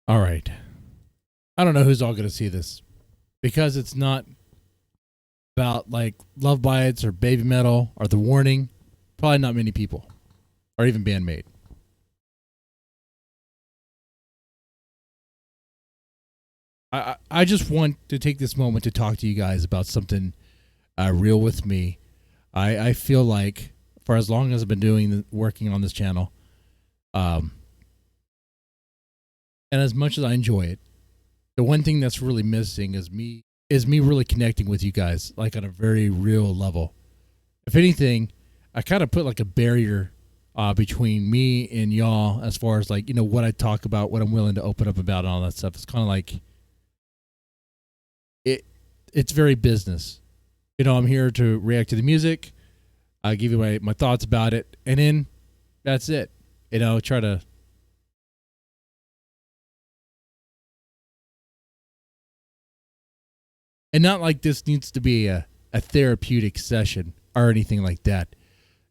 All right. I don't know who's all going to see this because it's not about like Love Bites or Baby Metal or The Warning. Probably not many people or even Bandmate. I just want to take this moment to talk to you guys about something real with me. I feel like for as long as I've been working on this channel, um, and as much as I enjoy it, the one thing that's really missing is me really connecting with you guys like on a very real level. If anything, I kind of put like a barrier between me and y'all as far as like what I talk about, what I'm willing to open up about, and all that stuff. It's kind of like it's very business. I'm here to react to the music. I give you my thoughts about it, and then that's it. Try to. And not like this needs to be a therapeutic session or anything like that.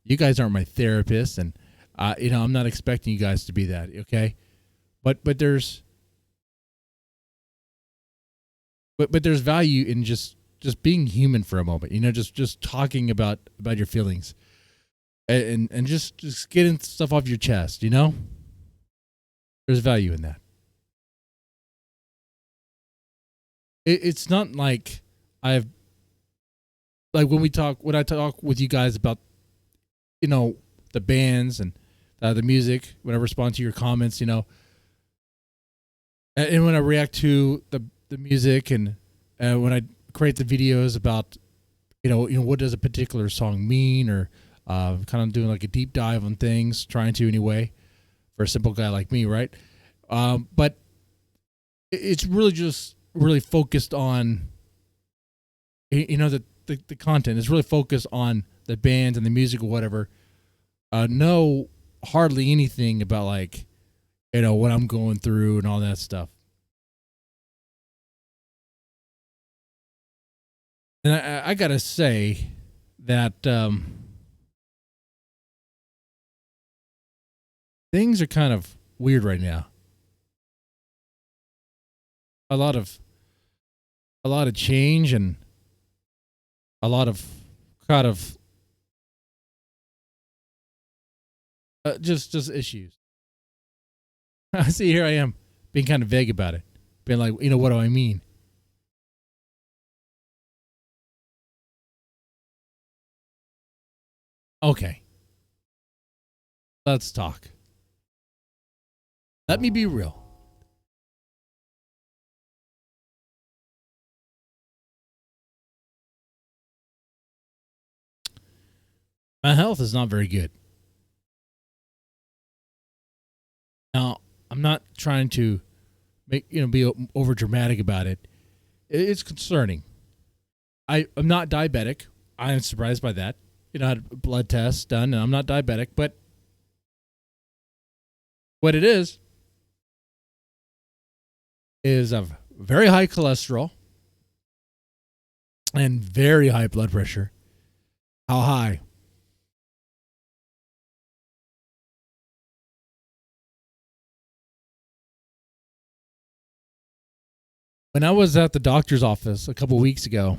You guys aren't my therapist, and I'm not expecting you guys to be that, okay? But there's value in just being human for a moment, just talking about your feelings, and just getting stuff off your chest, There's value in that. It's not like I've like when I talk with you guys about the bands and the music, when I respond to your comments, and when I react to the music, and when I create the videos about what does a particular song mean, or kind of doing like a deep dive on things, trying to anyway, for a simple guy like me, right? But it's really just really focused on the content is really focused on the bands and the music or whatever. No, hardly anything about like what I'm going through and all that stuff. And I gotta say that things are kind of weird right now. A lot of change, and a lot of kind of just issues. See, here I am being kind of vague about it, being like, what do I mean? Okay, let's talk. Let me be real. My health is not very good. Now, I'm not trying to be over dramatic about it. It's concerning. I'm not diabetic. I am surprised by that. I had a blood test done, and I'm not diabetic. But what it is a very high cholesterol and very high blood pressure. How high? When I was at the doctor's office a couple weeks ago,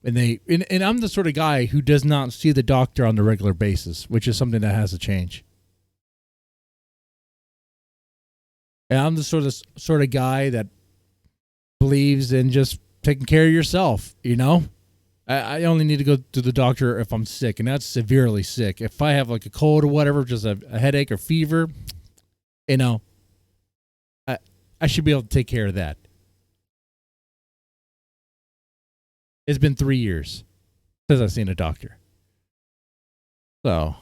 and I'm the sort of guy who does not see the doctor on a regular basis, which is something that has to change. And I'm the sort of guy that believes in just taking care of yourself. I only need to go to the doctor if I'm sick, and that's severely sick. If I have like a cold or whatever, just a headache or fever, I should be able to take care of that. It's been 3 years since I've seen a doctor. So,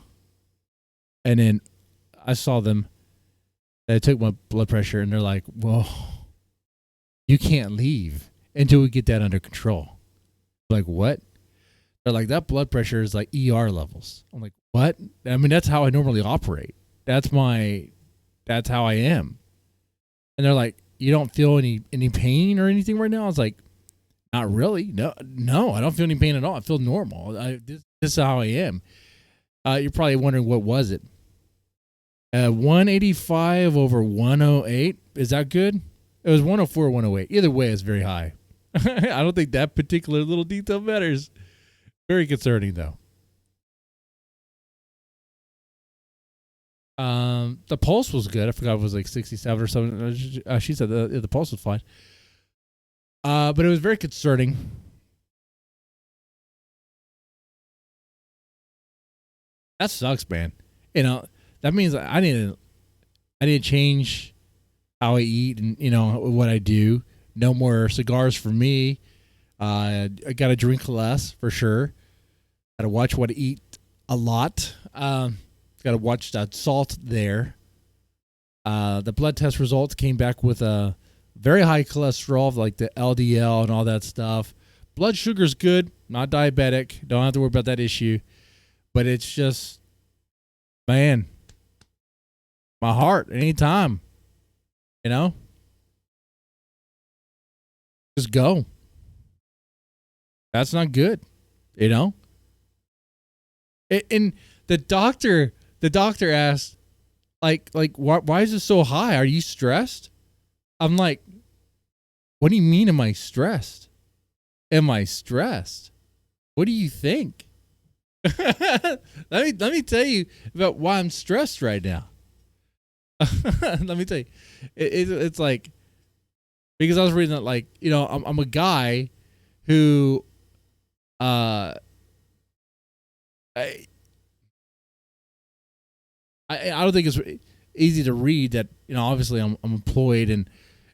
and then I saw them. They took my blood pressure, and they're like, well, you can't leave until we get that under control. I'm like, what? They're like, that blood pressure is like ER levels. I'm like, what? I mean, that's how I normally operate. That's how I am. And they're like, you don't feel any pain or anything right now? I was like, not really. No, I don't feel any pain at all. I feel normal. This is how I am. You're probably wondering, what was it? 185 over 108. Is that good? It was 104 or 108. Either way, it's very high. I don't think that particular little detail matters. Very concerning, though. The pulse was good. I forgot it was like 67 or something. She said the pulse was fine. But it was very concerning. That sucks, man. You know, that means I need to change how I eat and, you know, what I do. No more cigars for me. I got to drink less for sure. Got to watch what I eat a lot. Got to watch that salt there. The blood test results came back with a very high cholesterol, like the LDL and all that stuff. Blood sugar's good. Not diabetic. Don't have to worry about that issue. But it's just, man, my heart anytime, you know, just go. That's not good, you know. And the doctor asked, like, why is it so high? Are you stressed? I'm like, what do you mean? Am I stressed? Am I stressed? What do you think? let me tell you about why I'm stressed right now. Let me tell you, it's like, because I was reading that, like, you know, I'm a guy who, I don't think it's easy to read that, you know, obviously I'm employed and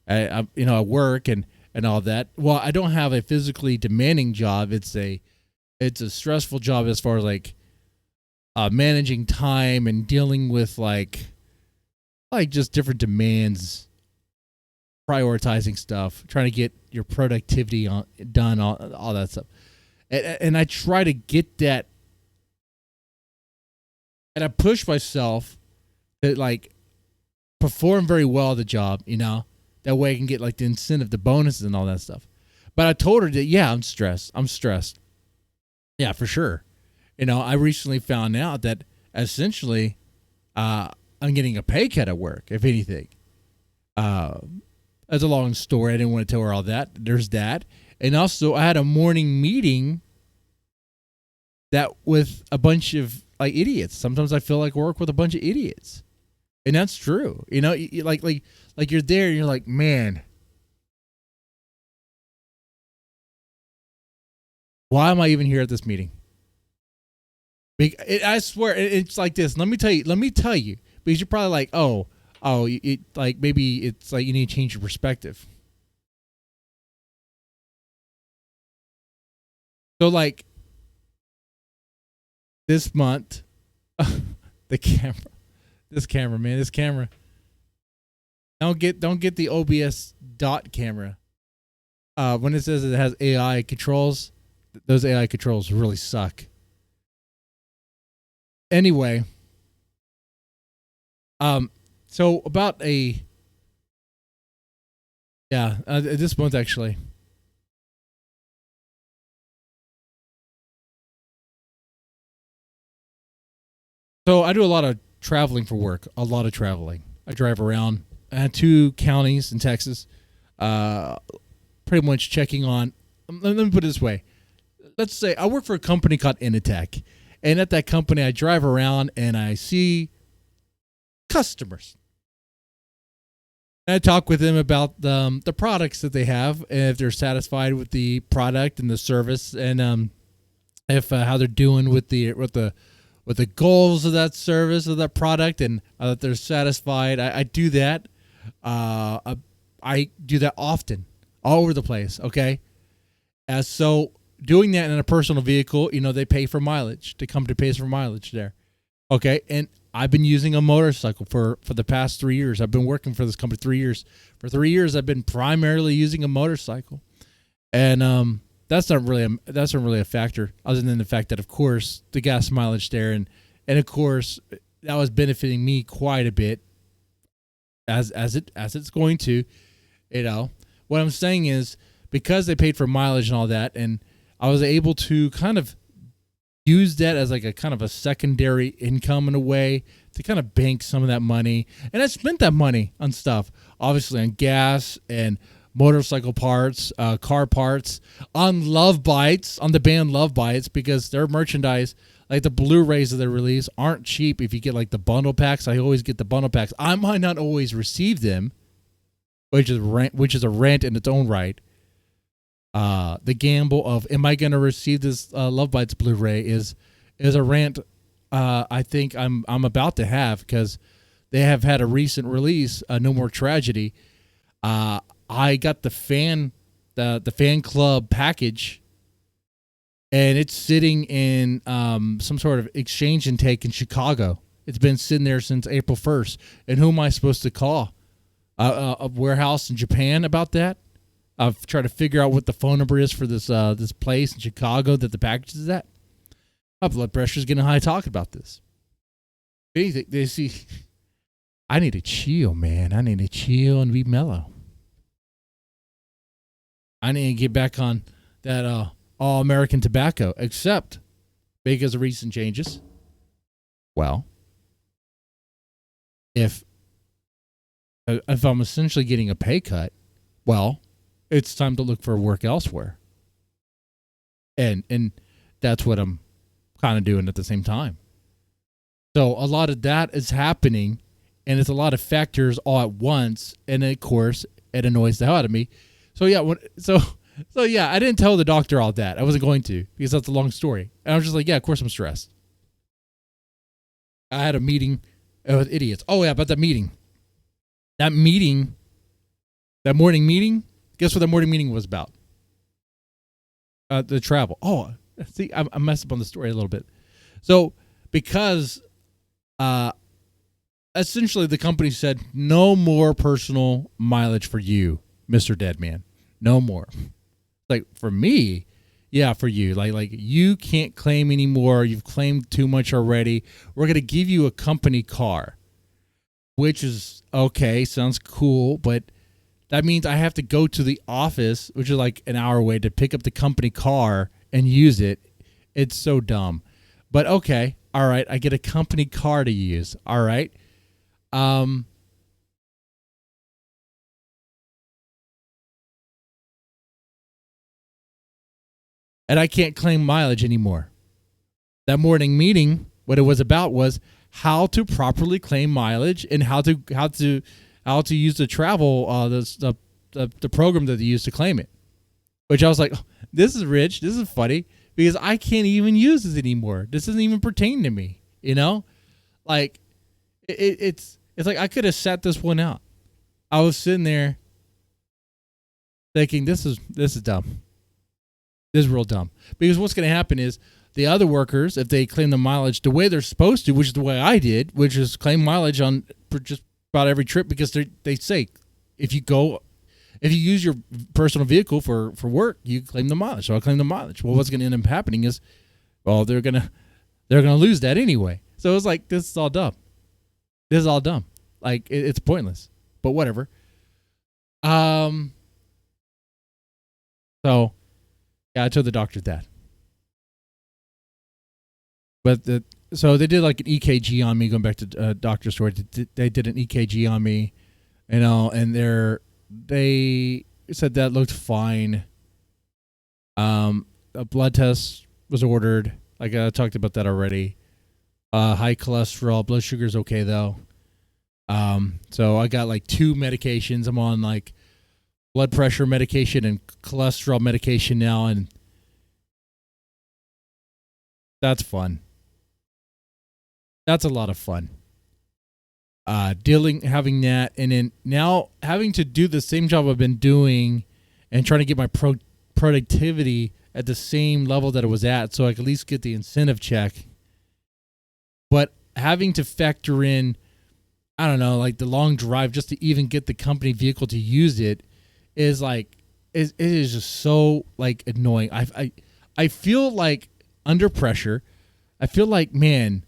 I you know, I work and all that. Well, I don't have a physically demanding job. It's a stressful job as far as like managing time and dealing with like just different demands, prioritizing stuff, trying to get your productivity done, all that stuff. And I try to get that, and I push myself to like perform very well at the job, you know, that way I can get like the incentive, the bonuses and all that stuff. But I told her that, yeah, I'm stressed. Yeah, for sure. You know, I recently found out that essentially I'm getting a pay cut at work, if anything. That's a long story. I didn't want to tell her all that. There's that. And also I had a morning meeting that with a bunch of like idiots. Sometimes I feel like I work with a bunch of idiots. And that's true. You know, like you're there and you're like, man, why am I even here at this meeting? I swear it's like this. Let me tell you, because you're probably like, it like maybe it's like you need to change your perspective. So like this month, this camera. Don't get the OBS dot camera. When it says it has AI controls, those AI controls really suck. Anyway, so about this month actually. So I do a lot of traveling for work, a lot of traveling. I drive around. I had 2 counties in Texas, pretty much checking on, let me put it this way. Let's say I work for a company called Initech. And at that company, I drive around and I see customers. And I talk with them about the products that they have, and if they're satisfied with the product and the service, and if how they're doing with the goals of that service of that product, and that they're satisfied. I do that. I do that often, all over the place. Okay, so doing that in a personal vehicle, you know, they pay for mileage. The company pays for mileage there. Okay, and I've been using a motorcycle for the past 3 years. I've been working for this company 3 years. For 3 years, I've been primarily using a motorcycle, and that's not really a factor, other than the fact that, of course, the gas mileage there, and of course, that was benefiting me quite a bit, as it's going to, you know. What I'm saying is, because they paid for mileage and all that, and I was able to kind of use that as like a kind of a secondary income in a way to kind of bank some of that money. And I spent that money on stuff, obviously on gas and motorcycle parts, car parts, on Love Bites, on the band Love Bites, because their merchandise, like the Blu-rays that they release, aren't cheap if you get like the bundle packs. I always get the bundle packs. I might not always receive them, which is a rant in its own right. The gamble of, am I going to receive this Love Bites Blu-ray is a rant I think I'm about to have, because they have had a recent release, No More Tragedy. I got the fan club package, and it's sitting in some sort of exchange and take in Chicago. It's been sitting there since April 1st. And who am I supposed to call? A warehouse in Japan about that? I've tried to figure out what the phone number is for this place in Chicago that the package is at. My blood pressure's getting high talking about this. They see, I need to chill, man. I need to chill and be mellow. I need to get back on that all American tobacco, except because of recent changes. Well, if I'm essentially getting a pay cut, well, it's time to look for work elsewhere. And that's what I'm kind of doing at the same time. So a lot of that is happening, and it's a lot of factors all at once, and of course it annoys the hell out of me. So yeah, so yeah, I didn't tell the doctor all that. I wasn't going to, because that's a long story. And I was just like, yeah, of course I'm stressed. I had a meeting with idiots. Oh yeah, about that meeting. That morning meeting. Guess what that morning meeting was about? The travel. Oh, see, I messed up on the story a little bit. So because essentially the company said, no more personal mileage for you, Mr. Deadman. No more. Like, for me, yeah, for you. Like you can't claim anymore. You've claimed too much already. We're going to give you a company car, which is okay. Sounds cool, but that means I have to go to the office, which is like an hour away, to pick up the company car and use it. It's so dumb. But okay, all right, I get a company car to use. All right. And I can't claim mileage anymore. That morning meeting, what it was about was how to properly claim mileage and how to use the travel the program that they use to claim it. Which I was like, oh, this is rich, this is funny, because I can't even use this anymore. This doesn't even pertain to me, you know? Like it's like I could have sat this one out. I was sitting there thinking, this is dumb. This is real dumb. Because what's going to happen is the other workers, if they claim the mileage the way they're supposed to, which is the way I did, which is claim mileage on just about every trip, because they say if you use your personal vehicle for work, you claim the mileage. So I claim the mileage. Well, what's going to end up happening is, well, they're gonna lose that anyway. So it's like, this is all dumb. This is all dumb. Like it's pointless. But whatever. So yeah, I told the doctor that. But so they did like an EKG on me, going back to doctor story. They did an EKG on me, you know, and they said that looked fine. A blood test was ordered. Like I talked about that already. High cholesterol, blood sugar's okay though. So I got like 2 medications. I'm on like blood pressure medication and cholesterol medication now, and that's fun. That's a lot of fun. Having that, and then now having to do the same job I've been doing and trying to get my productivity at the same level that it was at, so I could at least get the incentive check. But having to factor in, I don't know, like the long drive just to even get the company vehicle to use it is like, it is just so like annoying. I feel like under pressure. I feel like, man,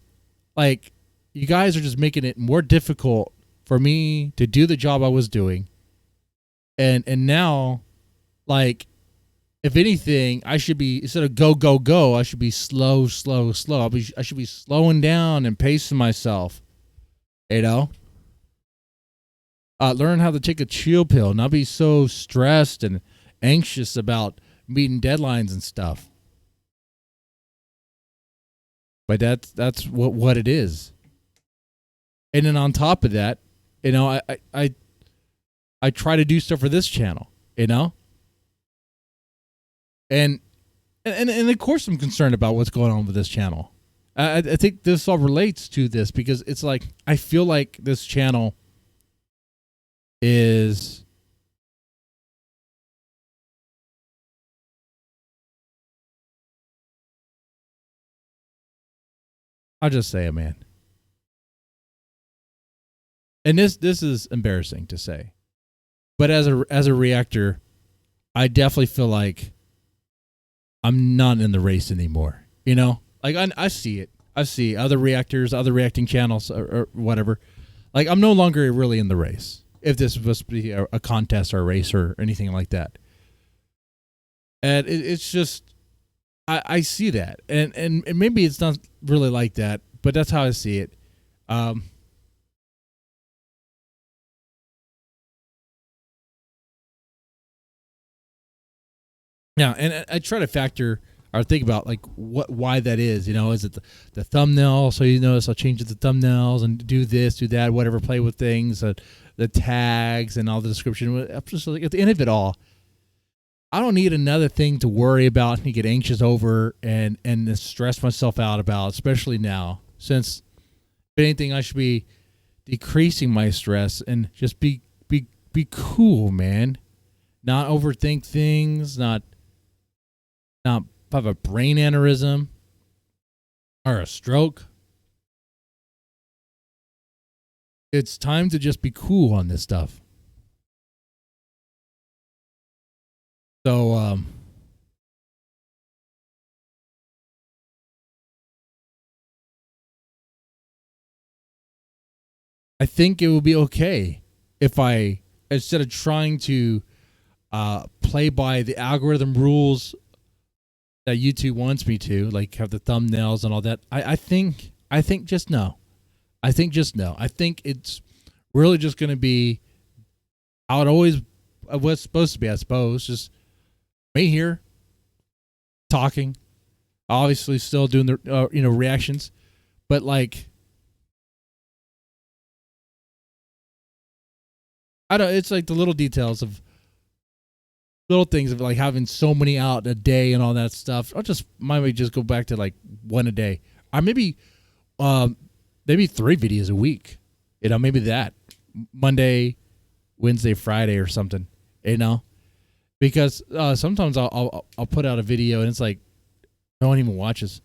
like you guys are just making it more difficult for me to do the job I was doing. And now, like, if anything, I should be, instead of go, go, go, I should be slow, slow, slow. I should be slowing down and pacing myself. You know? Learn how to take a chill pill, not be so stressed and anxious about meeting deadlines and stuff. But that's what it is. And then on top of that, you know, I try to do stuff for this channel, you know? And of course I'm concerned about what's going on with this channel. I think this all relates to this because it's like I feel like this channel is I'll just say it, man. And this is embarrassing to say. But as a reactor, I definitely feel like I'm not in the race anymore. You know? Like I see it. I see other reactors, other reacting channels or whatever. Like I'm no longer really in the race. If this was supposed to be a contest or a race or anything like that. And it's just I see that. And maybe it's not really like that, but that's how I see it. Yeah, and I try to factor or think about like why that is. You know, is it the thumbnail? So you notice I'll change the thumbnails and do this, do that, whatever. Play with things, the tags and all the description. I'm just like at the end of it all, I don't need another thing to worry about and get anxious over and stress myself out about, especially now. Since if anything, I should be decreasing my stress and just be cool, man. Not overthink things, not have a brain aneurysm or a stroke. It's time to just be cool on this stuff. So, I think it would be okay if I, instead of trying to play by the algorithm rules that YouTube wants me to, like have the thumbnails and all that, I think just no. I think just no. I think it's really just going to be how it always was supposed to be, I suppose. Just me here talking, obviously still doing the reactions, but like I don't. It's like the little details of little things of like having so many out a day and all that stuff. I'll just maybe just go back to like one a day, or maybe 3 videos a week. You know, maybe that Monday, Wednesday, Friday, or something. You know, because sometimes I'll put out a video and it's like no one even watches,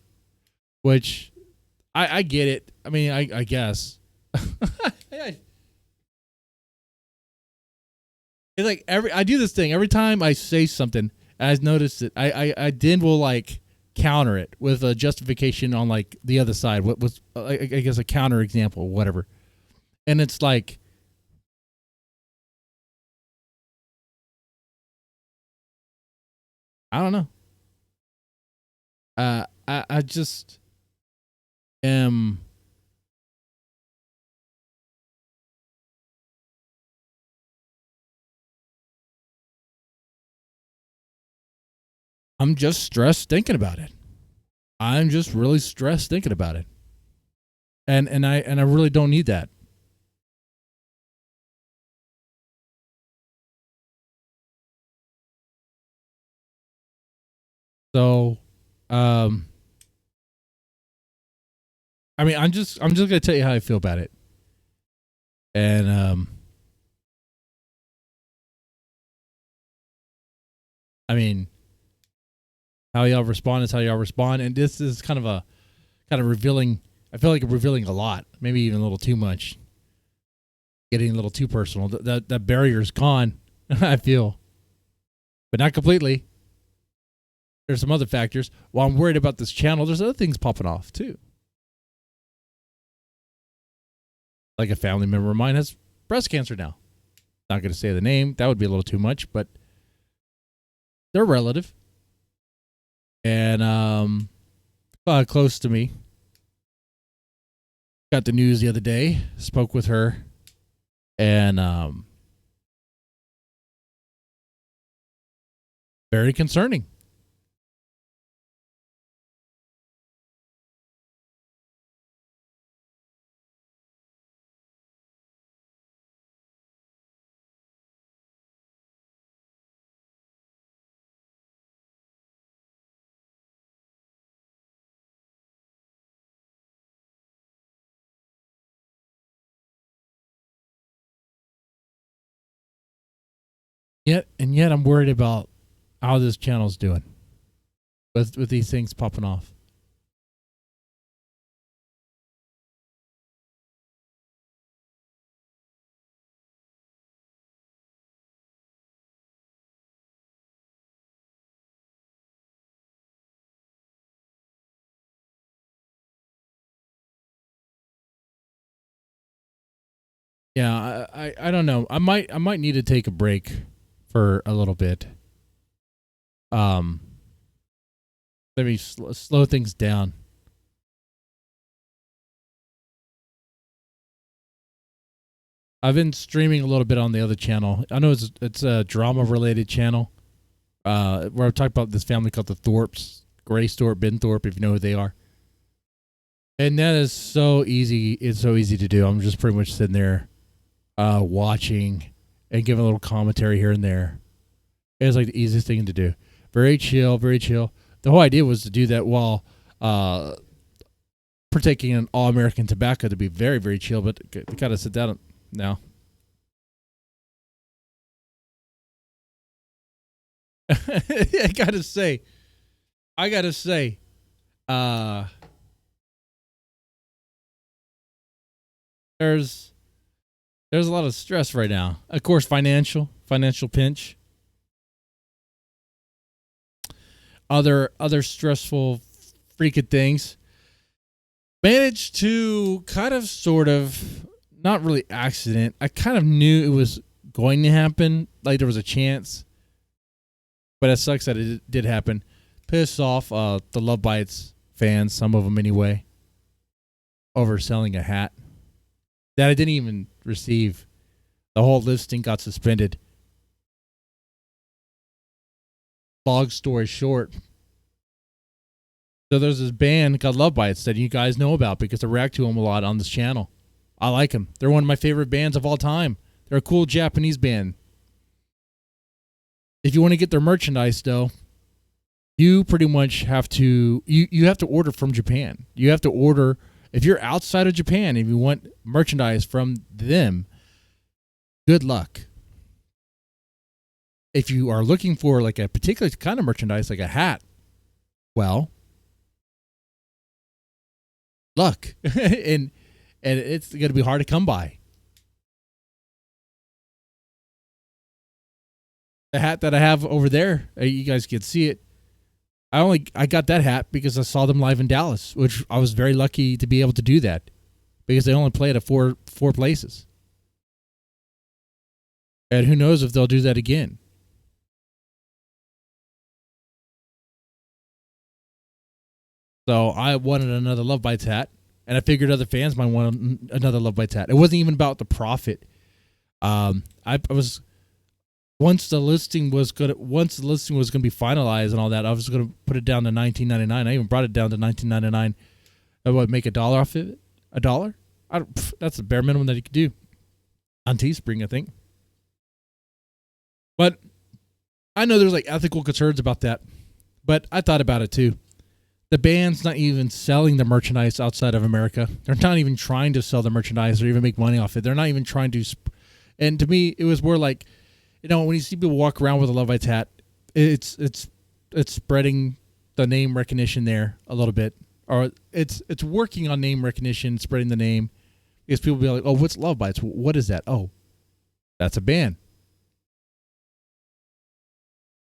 which I get it. I mean, I guess. It's like I do this thing every time I say something. I've noticed it. I then will like counter it with a justification on like the other side. What was I guess a counter example or whatever, and it's like I don't know. I just am. I'm just stressed thinking about it. I'm just really stressed thinking about it. And I really don't need that. So I mean I'm just gonna tell you how I feel about it. And I mean how y'all respond is how y'all respond. And this is kind of revealing. I feel like I'm revealing a lot, maybe even a little too much. Getting a little too personal. That barrier's gone, I feel. But not completely. There's some other factors. While I'm worried about this channel, there's other things popping off too. Like a family member of mine has breast cancer now. Not going to say the name. That would be a little too much, but they're relative. and close to me. Got the news the other day. Spoke with her, and very concerning. Yet I'm worried about how this channel's doing with these things popping off. Yeah, I don't know. I might need to take a break for a little bit. Let me slow things down. I've been streaming a little bit on the other channel. I know it's a drama related channel. Where I talk about this family called the Thorpes, Grace Thorpe, Ben Thorpe, if you know who they are. And that is so easy. It's so easy to do. I'm just pretty much sitting there, watching and giving a little commentary here and there. It's like the easiest thing to do. Very chill, very chill. The whole idea was to do that while partaking in all American tobacco, to be very, very chill, but gotta sit down now. I gotta say, there's a lot of stress right now. Of course, financial pinch. Other stressful freaking things. Managed to kind of sort of not really accident. I kind of knew it was going to happen. Like there was a chance. But it sucks that it did happen. Pissed off the Love Bites fans, some of them anyway, over selling a hat that I didn't even receive. The whole listing got suspended. Long story short, so there's this band called Love Bites that you guys know about because I react to them a lot on this channel. I like them. They're one of my favorite bands of all time. They're a cool Japanese band. If you want to get their merchandise, though, you pretty much have to you have to order from Japan. You have to order if you're outside of Japan. If you want merchandise from them, good luck. If you are looking for like a particular kind of merchandise, like a hat, well, luck, and it's going to be hard to come by. The hat that I have over there, you guys can see it. I got that hat because I saw them live in Dallas, which I was very lucky to be able to do that because they only played at four places. And who knows if they'll do that again. So I wanted another Love Bites hat, and I figured other fans might want another Love Bites hat. It wasn't even about the profit. I was once the listing was going to be finalized and all that, I was going to put it down to $19.99. I even brought it down to $19.99. I would make $1 off of it. $1? That's the bare minimum that you could do on Teespring, I think. But I know there's like ethical concerns about that, but I thought about it too. The band's not even selling the merchandise outside of America. They're not even trying to sell the merchandise or even make money off it. They're not even trying to. And to me, it was more like, you know, when you see people walk around with a Love Bites hat, it's spreading the name recognition there a little bit, or it's working on name recognition, spreading the name, because people be like, oh, what's Love Bites? What is that? Oh, that's a band.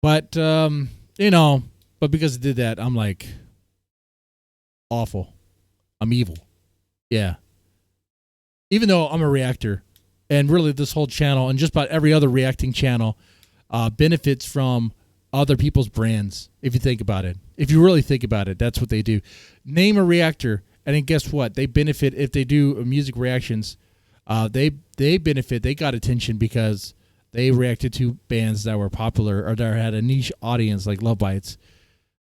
But but because it did that, I'm like, awful. I'm evil. Yeah. Even though I'm a reactor, and really this whole channel and just about every other reacting channel benefits from other people's brands. If you think about it, if you really think about it, that's what they do. Name a reactor, and then guess what? They benefit if they do music reactions. They benefit. They got attention because they reacted to bands that were popular or that had a niche audience, like Love Bites.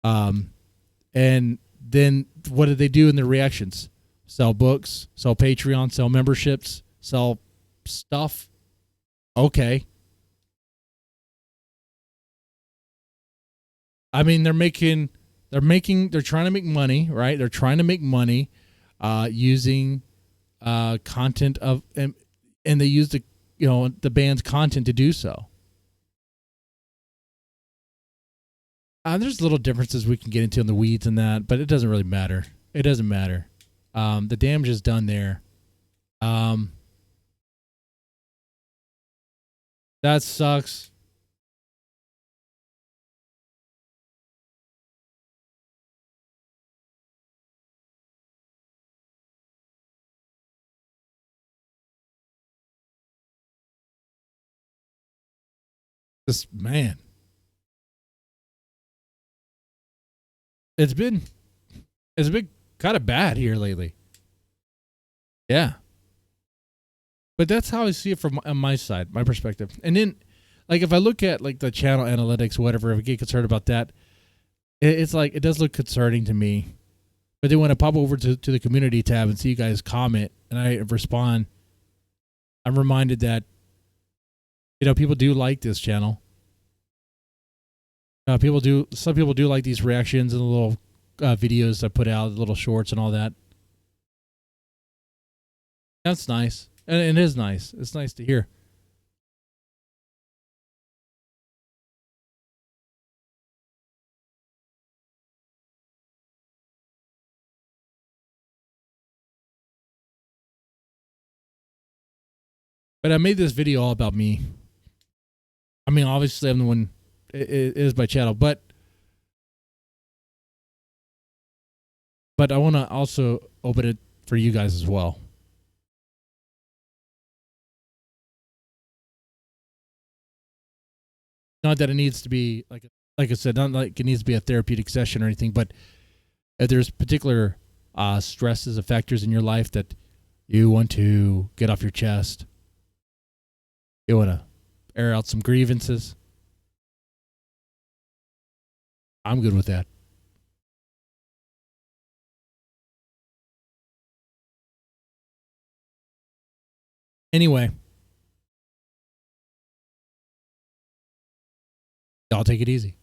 And then what did they do in their reactions? Sell books, sell Patreon, sell memberships, sell stuff. Okay. I mean, they're trying to make money, right? They're trying to make money using content of, and they use the band's content to do so. There's little differences we can get into in the weeds and that, but it doesn't really matter. It doesn't matter. The damage is done there. That sucks. This man. It's been kind of bad here lately. Yeah. But that's how I see it from on my side, my perspective. And then, like, if I look at like the channel analytics, whatever, if I get concerned about that, it's like it does look concerning to me. But then when I pop over to the community tab and see you guys comment and I respond, I'm reminded that people do like this channel. Some people do like these reactions and the little videos I put out, the little shorts and all that. That's nice. And it is nice. It's nice to hear. But I made this video all about me. I mean, obviously I'm the one. It is my channel, but I want to also open it for you guys as well. Not that it needs to be like I said, not like it needs to be a therapeutic session or anything, but if there's particular stresses or factors in your life that you want to get off your chest, you want to air out some grievances, I'm good with that. Anyway, y'all take it easy.